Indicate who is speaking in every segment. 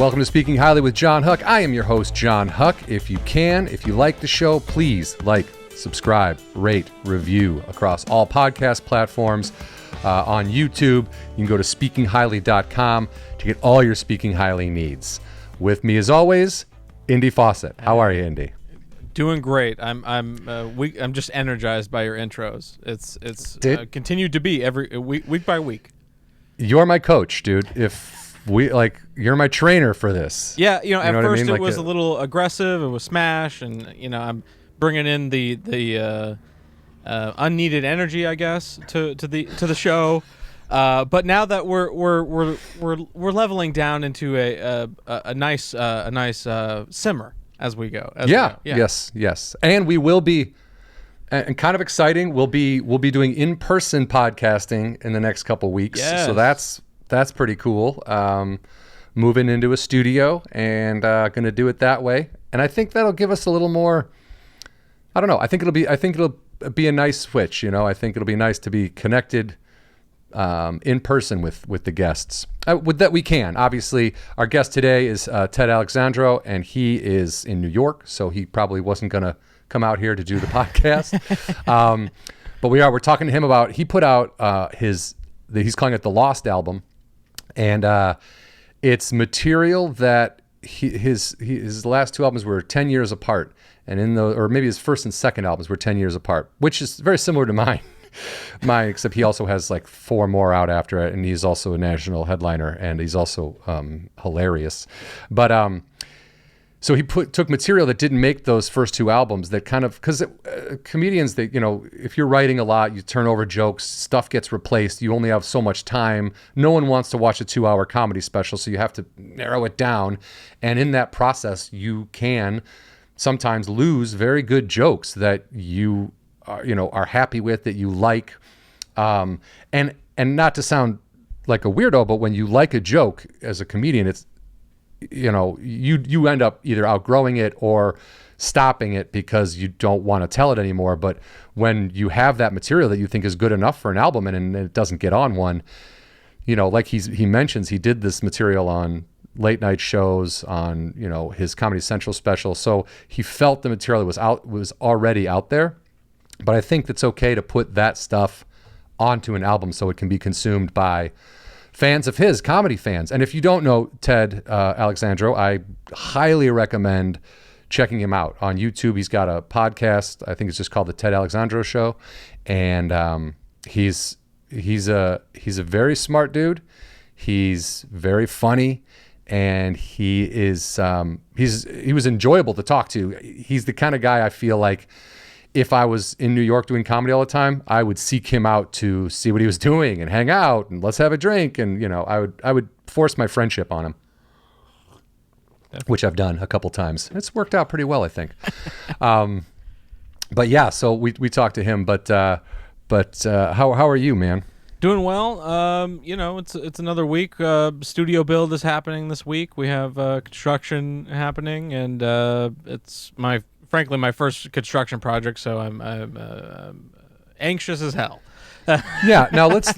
Speaker 1: Welcome to Speaking Highly with Jon Huck. I am your host, Jon Huck. If you like the show, please like, subscribe, rate, review across all podcast platforms. On YouTube, you can go to speakinghighly.com to get all your Speaking Highly needs. With me, as always, Indy Fawcett. How are you, Indy?
Speaker 2: Doing great. I'm just energized by your intros. It's continued to be every week by week.
Speaker 1: You're my coach, dude. You're my trainer for this.
Speaker 2: Yeah, at first it was a little aggressive. It was smash, and I'm bringing in the unneeded energy, I guess, to the show. But now that we're leveling down into a nice simmer as we go. Yes. And we will be, and kind of exciting, we'll be doing in-person podcasting in the next couple weeks. Yes.
Speaker 1: So that's pretty cool. Moving into a studio and going to do it that way. And I think that'll give us a little more, I don't know. I think it'll be a nice switch. I think it'll be nice to be connected in person with the guests. With that we can. Obviously, our guest today is Ted Alexandro, and he is in New York, so he probably wasn't going to come out here to do the podcast. But we're talking to him about, he put out he's calling it the Lost album, and it's material that his last two albums were 10 years apart, and or maybe his first and second albums were 10 years apart, which is very similar to mine, except he also has like 4 more out after it, and he's also a national headliner, and he's also hilarious. But so he took material that didn't make those first 2 albums, that kind of, because comedians, if you're writing a lot, you turn over jokes, stuff gets replaced, you only have so much time. No one wants to watch a 2-hour comedy special, so you have to narrow it down. And in that process, you can sometimes lose very good jokes that you are happy with, that you like. And not to sound like a weirdo, but when you like a joke as a comedian, it's, you end up either outgrowing it or stopping it because you don't want to tell it anymore. But when you have that material that you think is good enough for an album and it doesn't get on one, like he mentions, he did this material on late night shows, on his Comedy Central special. So he felt the material that was already out there. But I think it's okay to put that stuff onto an album so it can be consumed by fans of his, comedy fans. And if you don't know Ted Alexandro, I highly recommend checking him out on YouTube. He's got a podcast. I think it's just called the Ted Alexandro Show, and he's a very smart dude. He's very funny, and he was enjoyable to talk to. He's the kind of guy I feel like, if I was in New York doing comedy all the time, I would seek him out to see what he was doing and hang out and let's have a drink. And, I would force my friendship on him, which I've done a couple times. It's worked out pretty well, I think. But yeah, so we talked to him, but how are you, man?
Speaker 2: Doing well. It's another week. Studio build is happening this week. We have construction happening, and it's frankly my first construction project, so I'm anxious as hell.
Speaker 1: Yeah. Now let's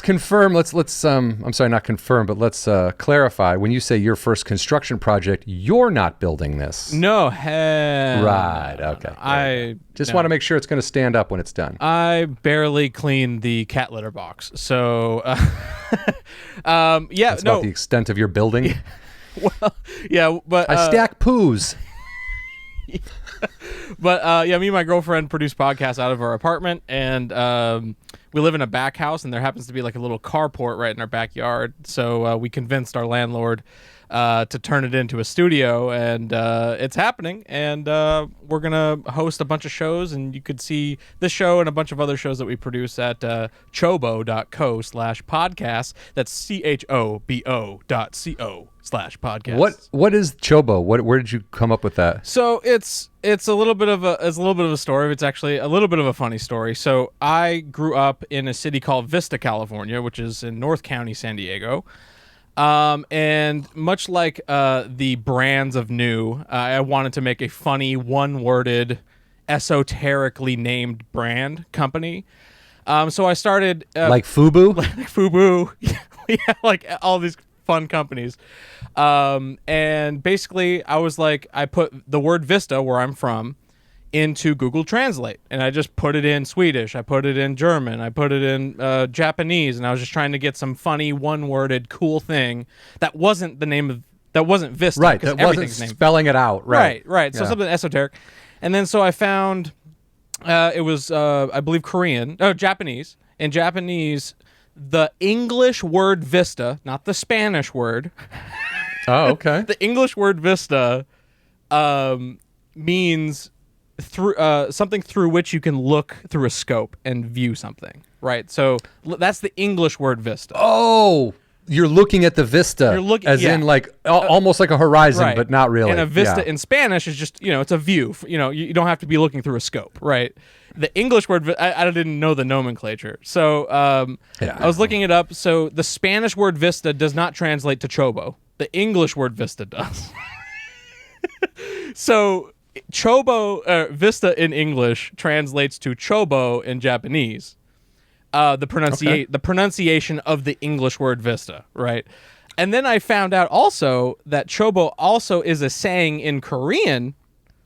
Speaker 1: confirm. Let's I'm sorry, not confirm, but let's clarify. When you say your first construction project, you're not building this.
Speaker 2: No.
Speaker 1: Right. Okay.
Speaker 2: I
Speaker 1: just want to make sure it's going to stand up when it's done.
Speaker 2: I barely cleaned the cat litter box, so yeah.
Speaker 1: That's about the extent of your building.
Speaker 2: Well, yeah, but
Speaker 1: I stack poos.
Speaker 2: But me and my girlfriend produce podcasts out of our apartment, and we live in a back house, and there happens to be like a little carport right in our backyard. So we convinced our landlord to turn it into a studio, and it's happening. And we're gonna host a bunch of shows, and you could see this show and a bunch of other shows that we produce at chobo.co/podcast. That's chobo.co/podcast.
Speaker 1: What is Chobo? Where did you come up with that?
Speaker 2: So it's a little bit of a story. It's actually a little bit of a funny story. So I grew up in a city called Vista, California, which is in North County, San Diego. And much like the brands of New, I wanted to make a funny, one-worded, esoterically named brand company. So I started
Speaker 1: like FUBU?
Speaker 2: Like FUBU. Yeah, like all these fun companies. And basically, I was like, I put the word Vista, where I'm from, into Google Translate, and I just put it in Swedish, I put it in German, I put it in Japanese, and I was just trying to get some funny one-worded cool thing that wasn't Vista,
Speaker 1: right? That wasn't spelling it out, right?
Speaker 2: Right. So something esoteric, and then so I found it was I believe Japanese. In Japanese, the English word Vista, not the Spanish word.
Speaker 1: Oh, okay.
Speaker 2: The English word Vista means through something through which you can look through a scope and view something, right? So that's the English word Vista.
Speaker 1: Oh, you're looking at the vista, in like almost like a horizon,
Speaker 2: right.
Speaker 1: but not really.
Speaker 2: And a vista in Spanish is just, it's a view. You don't have to be looking through a scope, right? The English word, I didn't know the nomenclature, so I was looking it up. So the Spanish word vista does not translate to chobo. The English word vista does. So chobo, vista in English translates to chobo in Japanese. The pronunciation of the English word vista, right? And then I found out also that chobo also is a saying in Korean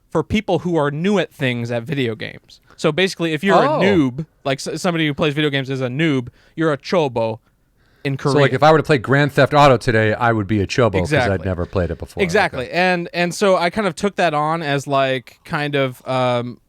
Speaker 2: for people who are new at things at video games. So basically, if you're a noob, like somebody who plays video games is a noob, you're a chobo in Korean.
Speaker 1: So like if I were to play Grand Theft Auto today, I would be a chobo because I'd never played it before.
Speaker 2: Exactly.
Speaker 1: Okay.
Speaker 2: And so I kind of took that on as like kind of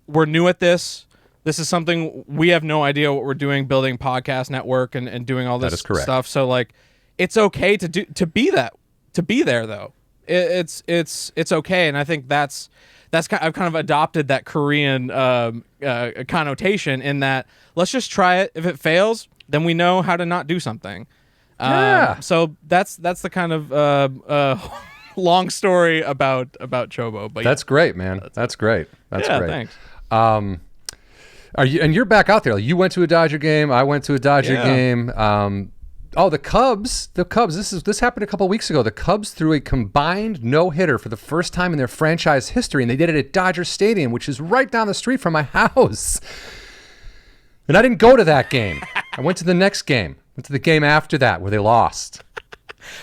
Speaker 2: we're new at this. This is something we have no idea what we're doing, building podcast network and doing all this stuff. So like it's okay to be there though. It's okay, and I think that's I've kind of adopted that Korean connotation in that let's just try it. If it fails, then we know how to not do something. So that's the kind of long story about chobo. But
Speaker 1: that's great, man. That's great. That's great.
Speaker 2: Thanks.
Speaker 1: You're back out there. You went to a Dodger game. I went to a Dodger game. The Cubs. This happened a couple of weeks ago. The Cubs threw a combined no-hitter for the first time in their franchise history, and they did it at Dodger Stadium, which is right down the street from my house. And I didn't go to that game. I went to the next game. Went to the game after that where they lost.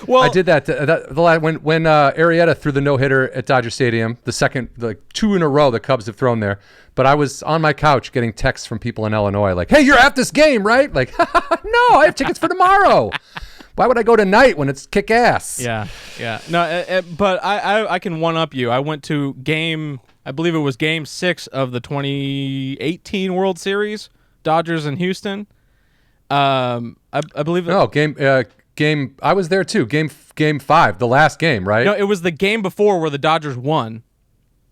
Speaker 1: Well, I did that when Arrieta threw the no-hitter at Dodger Stadium, the second, like 2 in a row the Cubs have thrown there. But I was on my couch getting texts from people in Illinois like, hey, you're at this game, right? Like, no, I have tickets for tomorrow. Why would I go tonight when it's kick-ass?
Speaker 2: Yeah. No, but I can one-up you. I went to I believe it was game 6 of the 2018 World Series, Dodgers in Houston. I believe.
Speaker 1: No, game. I was there too. Game 5, the last game, right?
Speaker 2: No, it was the game before where the Dodgers won,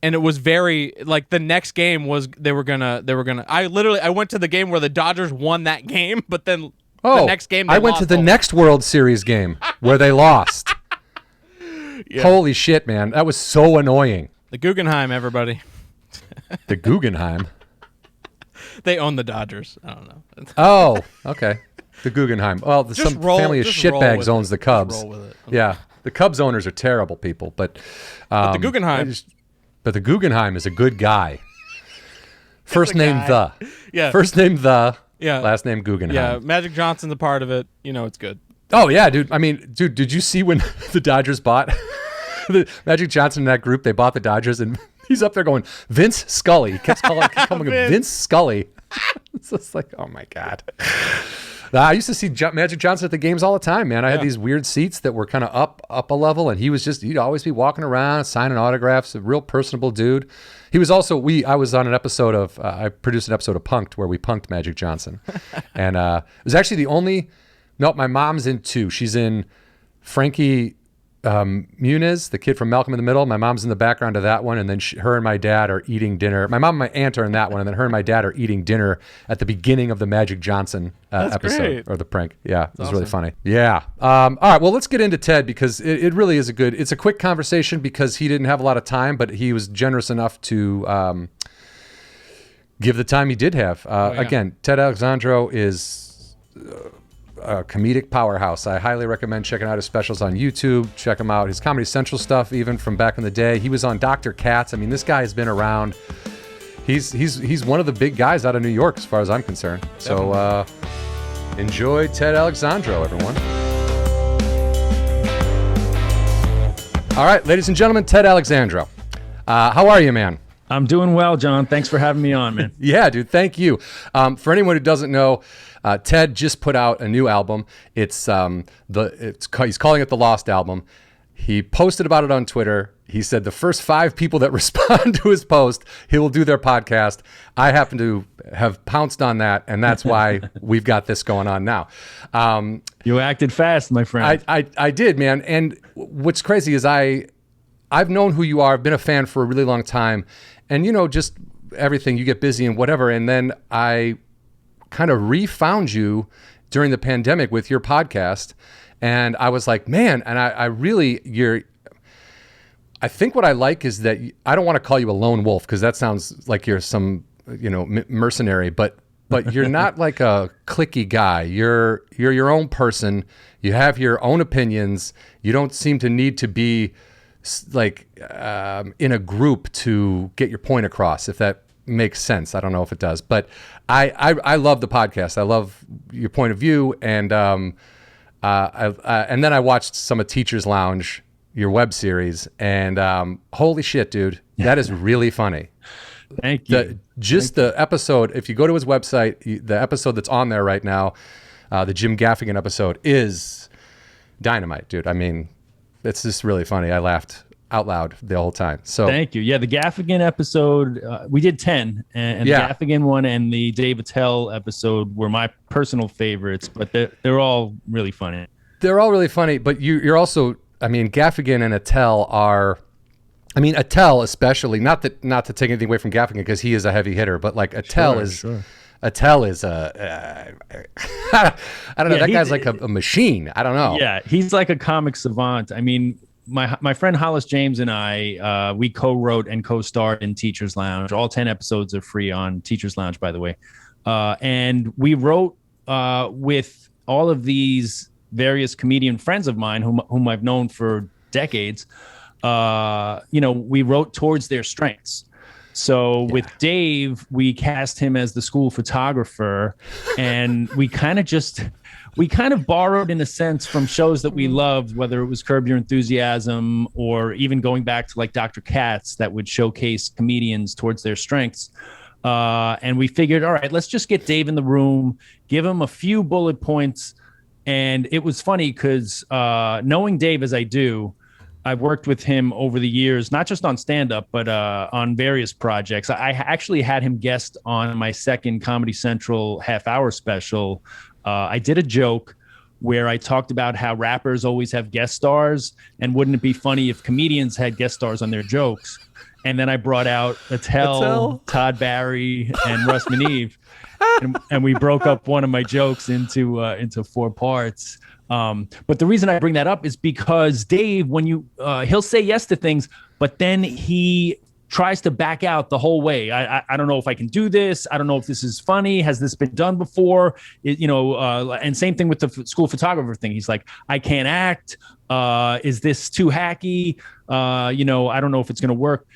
Speaker 2: and it was very like the next game was they were gonna. I went to the game where the Dodgers won that game, but then the next game
Speaker 1: I went to the next World Series game where they lost. Yeah. Holy shit, man, that was so annoying.
Speaker 2: The Guggenheim, everybody.
Speaker 1: The Guggenheim.
Speaker 2: They own the Dodgers. I don't know.
Speaker 1: Oh, okay. The Guggenheim. Well, family of shitbags owns the Cubs.
Speaker 2: Just roll with it.
Speaker 1: Yeah, the Cubs owners are terrible people, but
Speaker 2: the Guggenheim.
Speaker 1: But the Guggenheim is a good guy. First name the.
Speaker 2: Yeah.
Speaker 1: First name the.
Speaker 2: Yeah.
Speaker 1: Last name Guggenheim.
Speaker 2: Yeah. Magic Johnson's a part of it. It's good.
Speaker 1: Oh yeah, dude. I mean, dude, did you see when the Dodgers bought Magic Johnson in that group? They bought the Dodgers, and he's up there going Vince Scully. He kept calling him Vince Scully. It's just like, oh my god. I used to see Magic Johnson at the games all the time, man. I had these weird seats that were kind of up a level, and he'd always be walking around, signing autographs, a real personable dude. He was also, I was on an episode of, I produced an episode of Punked where we punked Magic Johnson. And it was actually my mom's in 2. She's in Frankie Muniz, the kid from Malcolm in the Middle. My mom's in the background of that one, and then her and my dad are eating dinner. My mom and my aunt are in that one, and then her and my dad are eating dinner at the beginning of the Magic Johnson episode,
Speaker 2: great.
Speaker 1: Or the prank. Yeah, it was really funny. Yeah. All right, well, let's get into Ted because it really is it's a quick conversation because he didn't have a lot of time, but he was generous enough to give the time he did have. Again, Ted Alexandro is a comedic powerhouse. I highly recommend checking out his specials on YouTube. Check him out. His Comedy Central stuff, even from back in the day. He was on Dr. Katz. I mean, this guy has been around. He's one of the big guys out of New York, as far as I'm concerned. So enjoy Ted Alexandro, everyone. All right, ladies and gentlemen, Ted Alexandro. How are you, man?
Speaker 3: I'm doing well, John. Thanks for having me on, man.
Speaker 1: Yeah, dude. Thank you. For anyone who doesn't know, Ted just put out a new album. He's calling it the Lost Album. He posted about it on Twitter. He said the first 5 people that respond to his post, he will do their podcast. I happen to have pounced on that, and that's why we've got this going on now.
Speaker 3: You acted fast, my friend.
Speaker 1: I did, man. And what's crazy is I've known who you are. I've been a fan for a really long time. And, just everything, you get busy and whatever. And then I kind of refound you during the pandemic with your podcast. And I was like, man, and I think what I like is that I don't want to call you a lone wolf because that sounds like you're some, mercenary, but you're not like a cliquey guy. You're your own person. You have your own opinions. You don't seem to need to be like in a group to get your point across, if that makes sense. I don't know if it does, but I love the podcast. I love your point of view, and and then I watched some of Teacher's Lounge, your web series, and holy shit, dude, that is really funny.
Speaker 3: Thank you.
Speaker 1: The episode, if you go to his website, the episode that's on there right now, the Jim Gaffigan episode, is dynamite, dude. I mean, it's just really funny. I laughed out loud the whole time. So
Speaker 3: thank you. Yeah, the Gaffigan episode, we did 10, and the Gaffigan one and the David Attell episode were my personal favorites, but they're all really funny.
Speaker 1: They're all really funny, but you're also, Gaffigan and Attell are, Attell especially, not to take anything away from Gaffigan because he is a heavy hitter, but like Attell Attell is a, I don't know, that guy's like a machine. I don't know.
Speaker 3: Yeah, he's like a comic savant. My friend Hollis James and I, we co-wrote and co-starred in Teacher's Lounge. All 10 episodes are free on Teacher's Lounge, by the way. And we wrote with all of these various comedian friends of mine whom I've known for decades. We wrote towards their strengths. So with Dave, we cast him as the school photographer, and we kind of borrowed, in a sense, from shows that we loved, whether it was Curb Your Enthusiasm or even going back to like Dr. Katz, that would showcase comedians towards their strengths. And we figured, all right, let's just get Dave in the room, give him a few bullet points. And it was funny because knowing Dave as I do, I've worked with him over the years, not just on stand-up, but on various projects. I actually had him guest on my second Comedy Central half-hour special. I did a joke where I talked about how rappers always have guest stars, and wouldn't it be funny if comedians had guest stars on their jokes? And then I brought out Attell, Todd Barry, and Russ Maneve, and we broke up one of my jokes into 4 parts. But the reason I bring that up is because Dave, when he'll say yes to things, but then he tries to back out the whole way. I don't know if I can do this. I don't know if this is funny. Has this been done before? And same thing with the school photographer thing. He's like, I can't act. Is this too hacky? I don't know if it's going to work.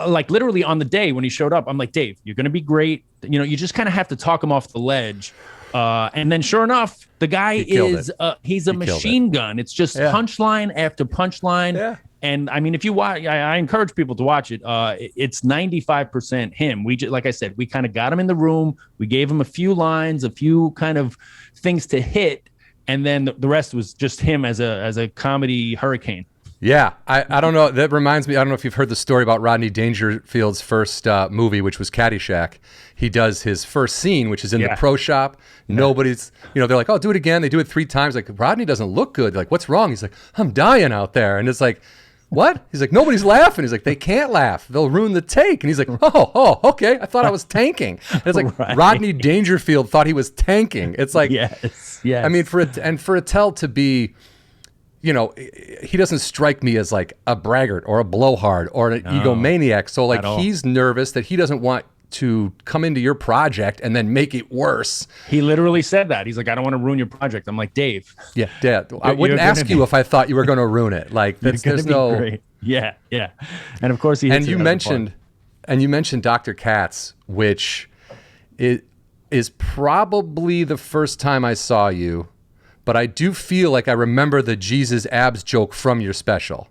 Speaker 3: Like literally on the day when he showed up, I'm like, Dave, you're going to be great. You just kind of have to talk him off the ledge. And then sure enough, the guy he's a machine gun. It's just punchline after punchline. Yeah. And if you watch, I encourage people to watch it. It's 95% him. Like I said, we kind of got him in the room. We gave him a few lines, a few kind of things to hit. And then the rest was just him as a comedy hurricane.
Speaker 1: Yeah, I don't know. That reminds me, I don't know if you've heard the story about Rodney Dangerfield's first movie, which was Caddyshack. He does his first scene, which is in the pro shop. Nobody's, they're like, oh, do it again. They do it 3 times. Like, Rodney doesn't look good. They're like, what's wrong? He's like, I'm dying out there. And it's like, what? He's like, nobody's laughing. He's like, they can't laugh. They'll ruin the take. And he's like, oh, okay. I thought I was tanking. And it's like, Rodney Dangerfield thought he was tanking. It's like,
Speaker 3: yes.
Speaker 1: For Attell to be, he doesn't strike me as like a braggart or a blowhard or an egomaniac. So like he's nervous that he doesn't want to come into your project and then make it worse.
Speaker 3: He literally said that. He's like, I don't want to ruin your project. I'm like, Dave.
Speaker 1: Yeah, Dad. I wouldn't ask you if I thought you were going to ruin it. Like, there's no.
Speaker 3: Great. Yeah. And of course he.
Speaker 1: And you mentioned Dr. Katz, which is probably the first time I saw you. But I do feel like I remember the Jesus abs joke from your special.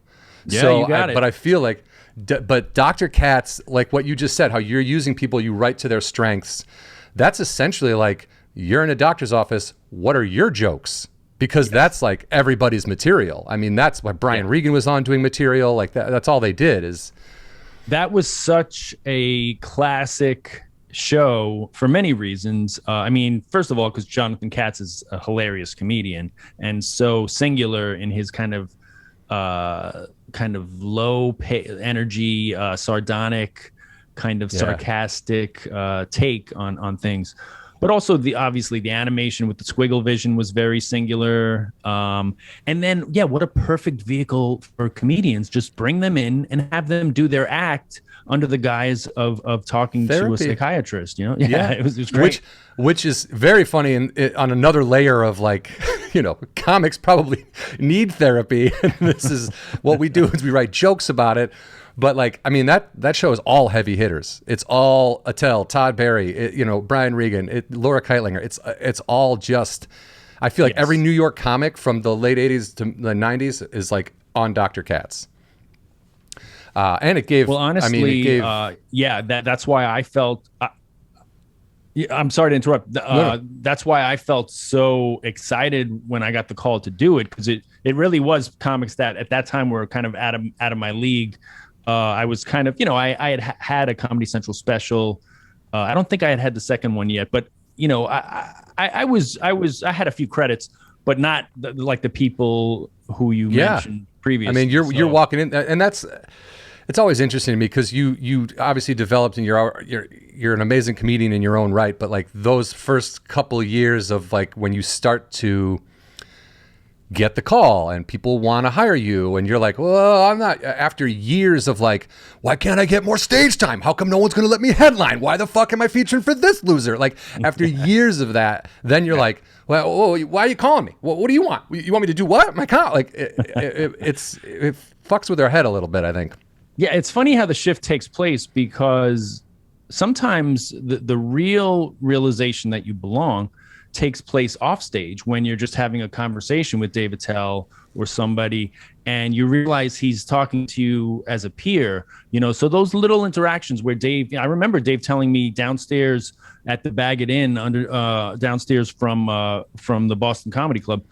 Speaker 1: So,
Speaker 3: you got it.
Speaker 1: But I feel like, but Dr. Katz, like what you just said, how you're using people, you write to their strengths. That's essentially like, you're in a doctor's office. What are your jokes? Because that's like everybody's material. I mean, that's why Brian Regan was on doing material like that. That's all they did is.
Speaker 3: That was such a classic show for many reasons. I mean, first of all, because Jonathan Katz is a hilarious comedian and so singular in his kind of low energy, sardonic, kind of sarcastic take on things. But also obviously the animation with the squiggle vision was very singular. And then, what a perfect vehicle for comedians. Just bring them in and have them do their act under the guise of talking to a psychiatrist, you know? It was great.
Speaker 1: Which is very funny on another layer of like, comics probably need therapy. And this is what we do is we write jokes about it. But like, I mean, that show is all heavy hitters. It's all Attell, Todd Barry, Brian Regan, Laura Keitlinger. It's all just, I feel like every New York comic from the late 80s to the 90s is like on Dr. Katz. And it gave,
Speaker 3: honestly, that's why I felt, I'm sorry to interrupt. That's why I felt so excited when I got the call to do it. Cause it really was comics that at that time were kind of out of my league. I was kind of, I had a Comedy Central special. I don't think I had the second one yet, but I had a few credits, but not like the people who you mentioned previously.
Speaker 1: I mean, you're walking in, and it's always interesting to me because you obviously developed and you're an amazing comedian in your own right, but like those first couple of years of like when you start to get the call and people want to hire you and you're like, well, I'm not, after years of like, why can't I get more stage time? How come no one's going to let me headline? Why the fuck am I featuring for this loser? Like after years of that, then you're like, well, why are you calling me? What do you want? You want me to do what? My con? Like it fucks with their head a little bit, I think.
Speaker 3: Yeah. It's funny how the shift takes place because sometimes the realization that you belong takes place off stage when you're just having a conversation with Dave Attell or somebody and you realize he's talking to you as a peer, so those little interactions where I remember Dave telling me downstairs at the Baggett Inn downstairs from the Boston Comedy Club,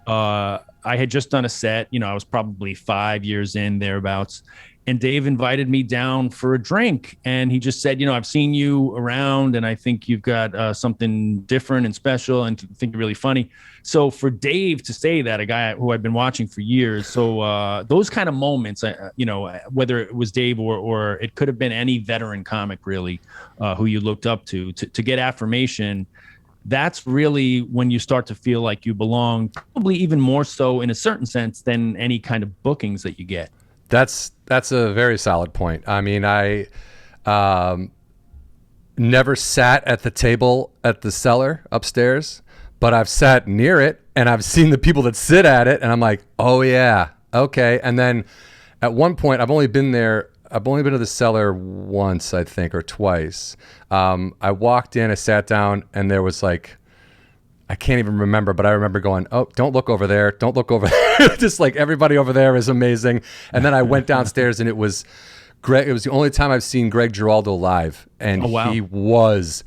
Speaker 3: I had just done a set, I was probably 5 years in thereabouts. And Dave invited me down for a drink. And he just said, I've seen you around and I think you've got something different and special and think you're really funny. So for Dave to say that, a guy who I've been watching for years. So those kind of moments, whether it was Dave or it could have been any veteran comic really who you looked up to get affirmation. That's really when you start to feel like you belong, probably even more so in a certain sense than any kind of bookings that you get.
Speaker 1: That's a very solid point. I mean, I never sat at the table at the cellar upstairs, but I've sat near it and I've seen the people that sit at it and I'm like, oh yeah, okay. And then at one point I've only been to the cellar once, I think, or twice. I walked in, I sat down and there was like, I can't even remember, but I remember going, oh, don't look over there. Don't look over there. Just like everybody over there is amazing. And then I went downstairs and it was Greg. It was the only time I've seen Greg Giraldo live. And he was,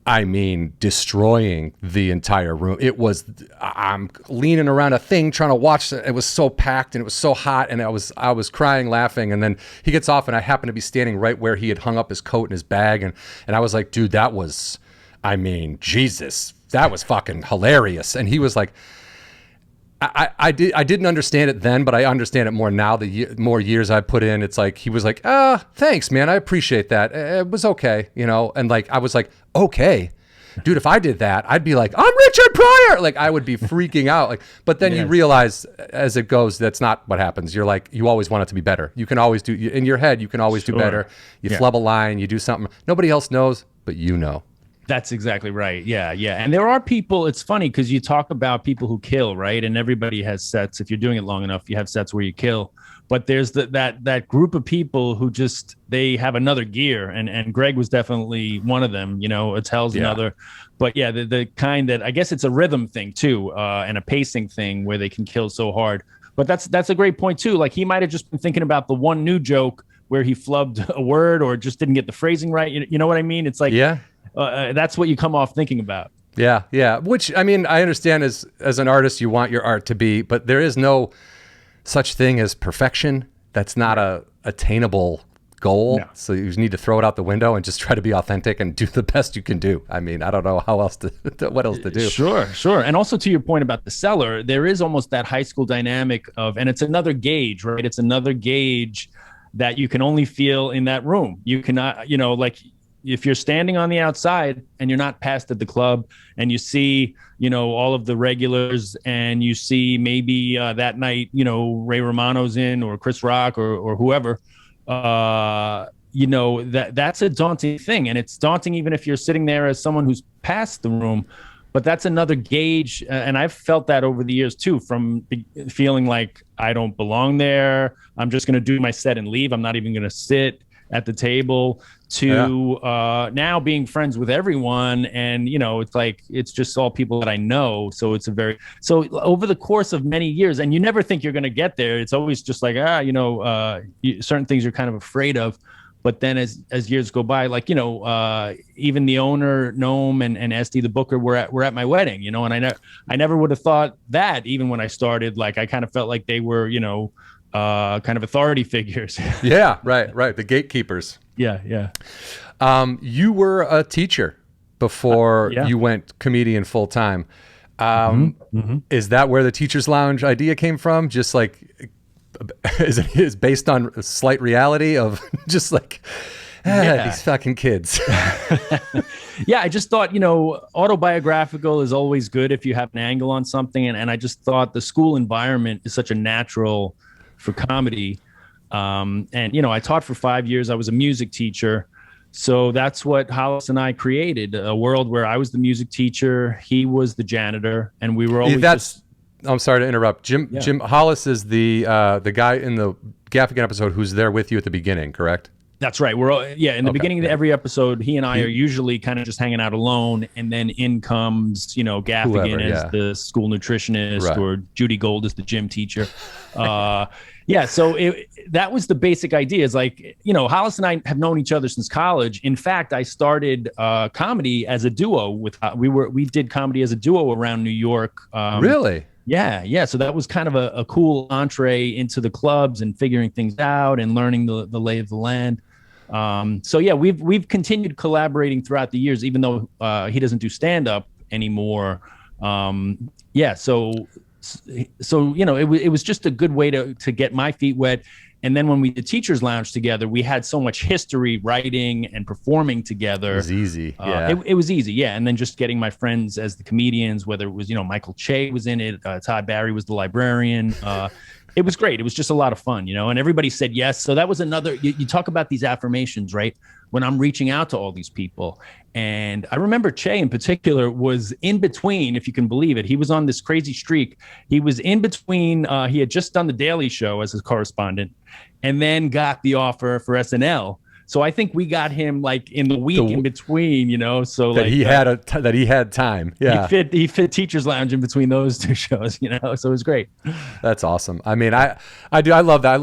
Speaker 1: destroying the entire room. It was, I'm leaning around a thing trying to watch. It was so packed and it was so hot. And I was crying, laughing. And then he gets off and I happen to be standing right where he had hung up his coat and his bag. And I was like, dude, that was, Jesus. That was fucking hilarious. And he was like, I didn't understand it then, but I understand it more now. The more years I put in, it's like, he was like, thanks, man. I appreciate that. It was okay. And like, I was like, okay, dude, if I did that, I'd be like, I'm Richard Pryor. Like I would be freaking out. Like, but then you realize as it goes, that's not what happens. You're like, you always want it to be better. You can always do in your head. You can always do better. You flub a line, you do something nobody else knows, but
Speaker 3: That's exactly right. Yeah. And there are people, it's funny because you talk about people who kill, right? And everybody has sets. If you're doing it long enough, you have sets where you kill. But there's that group of people who just, they have another gear. And Greg was definitely one of them, Attell's another. But the kind that, I guess it's a rhythm thing too, and a pacing thing where they can kill so hard. But that's a great point too. Like he might have just been thinking about the one new joke where he flubbed a word or just didn't get the phrasing right. You know what I mean? It's like, that's what you come off thinking about.
Speaker 1: Yeah, yeah. Which, I mean, I understand as an artist, you want your art to be, but there is no such thing as perfection. That's not a attainable goal. No. So you need to throw it out the window and just try to be authentic and do the best you can do. I mean, I don't know what else to do.
Speaker 3: Sure. And also to your point about the cellar, there is almost that high school dynamic of, and it's another gauge, right? It's another gauge that you can only feel in that room. You cannot, like, if you're standing on the outside and you're not passed at the club and you see, all of the regulars and you see maybe that night, Ray Romano's in or Chris Rock or whoever, that's a daunting thing. And it's daunting even if you're sitting there as someone who's past the room, but that's another gauge. And I've felt that over the years too, from feeling like I don't belong there. I'm just going to do my set and leave. I'm not even going to sit at the table to now being friends with everyone. And, it's like, it's just all people that I know. So it's so over the course of many years, and you never think you're going to get there. It's always just like, certain things you're kind of afraid of. But then as years go by, like, even the owner, Noam and Esty, the booker, were at my wedding, and I never would have thought that even when I started. Like, I kind of felt like they were, kind of authority figures.
Speaker 1: Yeah, right. The gatekeepers.
Speaker 3: Yeah.
Speaker 1: You were a teacher before you went comedian full time. Is that where the Teachers Lounge idea came from? Just like, is based on a slight reality of just like, these fucking kids.
Speaker 3: Yeah, I just thought, autobiographical is always good if you have an angle on something. And I just thought the school environment is such a natural for comedy. And, I taught for 5 years. I was a music teacher. So that's what Hollis and I created, a world where I was the music teacher. He was the janitor. And we were always
Speaker 1: I'm sorry to interrupt. Jim Hollis is the guy in the Gaffigan episode who's there with you at the beginning, correct?
Speaker 3: That's right. In the beginning of every episode, he and I are usually kind of just hanging out alone, and then in comes, Gaffigan as the school nutritionist, or Judy Gold as the gym teacher. So that was the basic idea. Is like, Hollis and I have known each other since college. In fact, I started comedy as a duo we did comedy as a duo around New York.
Speaker 1: Really?
Speaker 3: Yeah. So that was kind of a cool entree into the clubs and figuring things out and learning the lay of the land. We've continued collaborating throughout the years, even though he doesn't do stand up anymore. It was just a good way to get my feet wet. And then when we did Teachers Lounge together, we had so much history writing and performing together.
Speaker 1: It was easy.
Speaker 3: It was easy. Yeah. And then just getting my friends as the comedians, whether it was, Michael Che was in it. Todd Barry was the librarian. It was great. It was just a lot of fun, and everybody said yes. So that was another, you talk about these affirmations, right? When I'm reaching out to all these people. And I remember Che in particular was in between, if you can believe it. He was on this crazy streak. He was in between. He had just done The Daily Show as his correspondent and then got the offer for SNL. So I think we got him like in the week in between, so
Speaker 1: that
Speaker 3: like
Speaker 1: he had time. Yeah.
Speaker 3: He fit Teachers Lounge in between those two shows, so it was great.
Speaker 1: That's awesome. I mean, I love that.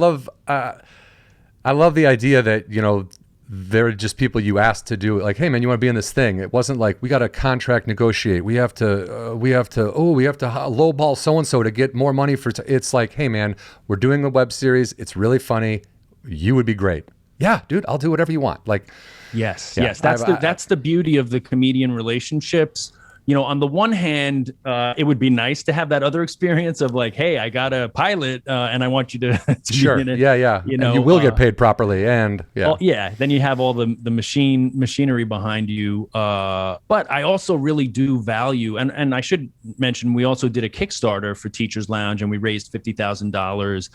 Speaker 1: I love the idea that, they're just people you asked to do it. Like, hey man, you want to be in this thing? It wasn't like we got a contract negotiate. We have to lowball so-and-so to get more money for, it's like, hey man, we're doing a web series. It's really funny. You would be great. Yeah, dude, I'll do whatever you want. Like,
Speaker 3: yes. That's the beauty of the comedian relationships. On the one hand, it would be nice to have that other experience of like, hey, I got a pilot and I want you to
Speaker 1: sure.
Speaker 3: Be in it.
Speaker 1: Yeah. And you will get paid properly. And
Speaker 3: then you have all the machinery behind you. But I also really do value, and I should mention, we also did a Kickstarter for Teachers Lounge and we raised $50,000.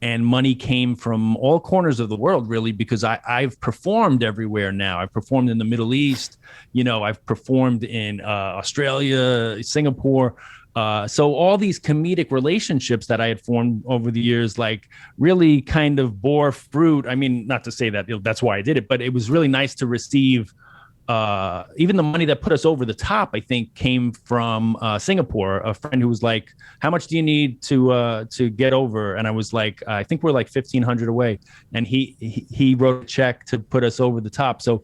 Speaker 3: And money came from all corners of the world, really, because I've performed everywhere now. I've performed in the Middle East, I've performed in Australia, Singapore. So all these comedic relationships that I had formed over the years, like, really kind of bore fruit. I mean, not to say that that's why I did it, but it was really nice to receive even the money that put us over the top, I think, came from Singapore. A friend who was like, "How much do you need to get over?" And I was like, "I think we're like 1,500 away." And he wrote a check to put us over the top. So,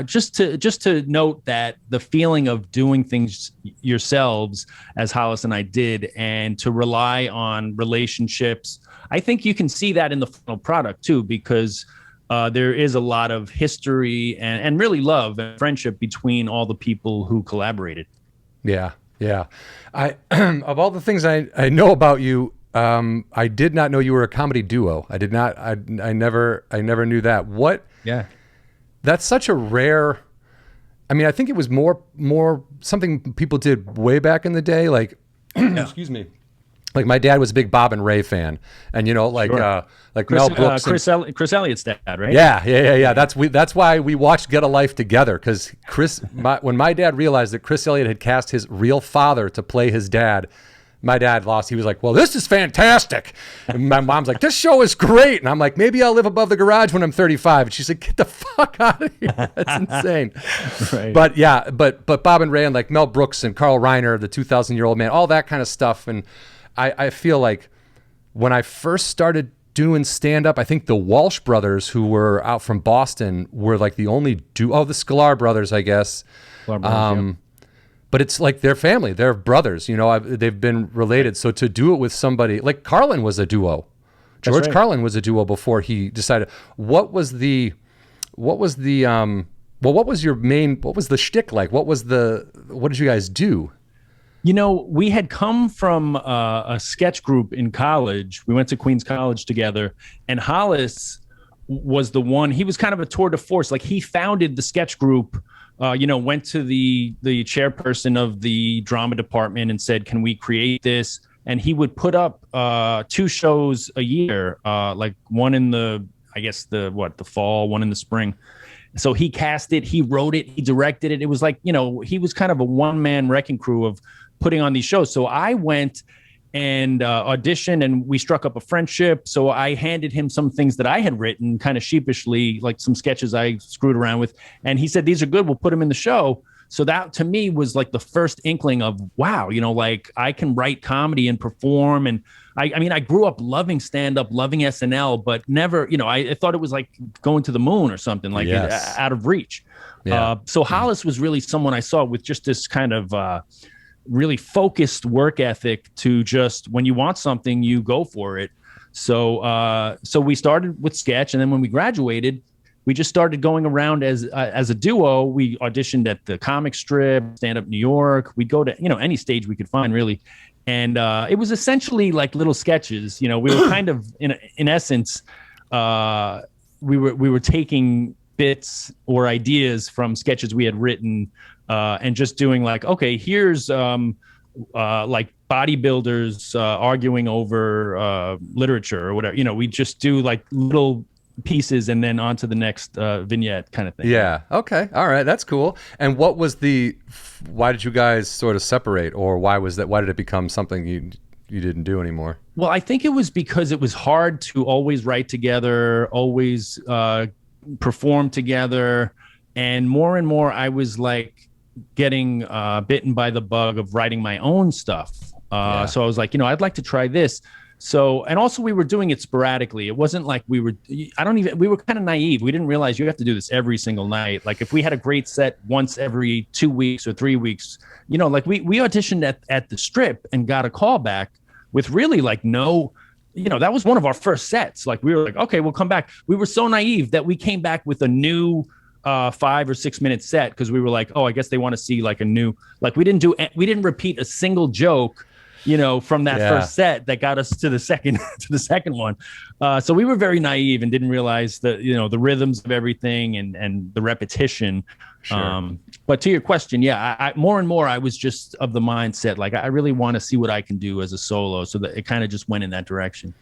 Speaker 3: just to note that the feeling of doing things yourselves, as Hollis and I did, and to rely on relationships, I think you can see that in the final product too, because there is a lot of history and really love and friendship between all the people who collaborated.
Speaker 1: Yeah. I of all the things I know about you, I did not know you were a comedy duo. I did not. I never knew that. What?
Speaker 3: Yeah.
Speaker 1: That's such a rare. I mean, I think it was more something people did way back in the day. Like, excuse me. Like my dad was a big Bob and Ray fan, and like Mel Brooks,
Speaker 3: Chris Elliott's dad, right?
Speaker 1: Yeah. That's why we watched Get a Life Together, because when my dad realized that Chris Elliott had cast his real father to play his dad, my dad lost. He was like, "Well, this is fantastic," and my mom's like, "This show is great," and I'm like, "Maybe I'll live above the garage when I'm 35," and she's like, "Get the fuck out of here! That's insane."
Speaker 3: Right.
Speaker 1: But yeah, but Bob and Ray and like Mel Brooks and Carl Reiner, the 2,000-year-old man, all that kind of stuff, and I feel like when I first started doing stand-up, I think the Walsh brothers, who were out from Boston, were like the only the Sklar brothers, I guess.
Speaker 3: Sklar brothers, yeah.
Speaker 1: But it's like their family, they're brothers, they've been related. So to do it with somebody, like Carlin was a duo. George Carlin was a duo before he decided. What was your main, what was the shtick like? What did you guys do?
Speaker 3: We had come from a sketch group in college. We went to Queens College together, and Hollis was the one. He was kind of a tour de force. Like, he founded the sketch group, went to the chairperson of the drama department and said, "Can we create this?" And he would put up 2 shows a year, like one in the fall, one in the spring. So he cast it, he wrote it, he directed it. It was like, he was kind of a one-man wrecking crew of putting on these shows. So I went and auditioned, and we struck up a friendship. So I handed him some things that I had written kind of sheepishly, like some sketches I screwed around with. And he said, "These are good, we'll put them in the show." So that to me was like the first inkling of, wow, like I can write comedy and perform. And I mean, I grew up loving stand-up, loving SNL, but never, I thought it was like going to the moon or something, like out of reach.
Speaker 1: Yeah.
Speaker 3: So Hollis was really someone I saw with just this kind of really focused work ethic to just, when you want something, you go for it. So we started with sketch, and then when we graduated, we just started going around as a duo. We auditioned at the Comic Strip, Stand Up New York. We'd go to any stage we could find, really, and it was essentially like little sketches. We were kind of in essence, we were taking bits or ideas from sketches we had written, and just doing like, okay, here's like bodybuilders arguing over literature or whatever. We just do like little pieces and then on to the next vignette kind of thing.
Speaker 1: Yeah. Okay. All right. That's cool. And what was why did you guys sort of separate, or why did it become something you didn't do anymore?
Speaker 3: Well, I think it was because it was hard to always write together, always perform together. And more I was like getting bitten by the bug of writing my own stuff. So I was like, I'd like to try this. So, and also we were doing it sporadically. It wasn't like we were kind of naive. We didn't realize you have to do this every single night. Like if we had a great set once every 2 weeks or 3 weeks, like we auditioned at the Strip and got a call back with really like no, that was one of our first sets. Like we were like, okay, we'll come back. We were so naive that we came back with a new 5 or 6 minute set, because we were like, oh, I guess they want to see like a new, like we didn't repeat a single joke from that first set that got us to the second one. So we were very naive and didn't realize the rhythms of everything and the repetition.
Speaker 1: Sure.
Speaker 3: But to your question, I more and more I was just of the mindset, like I really want to see what I can do as a solo. So that it kind of just went in that direction.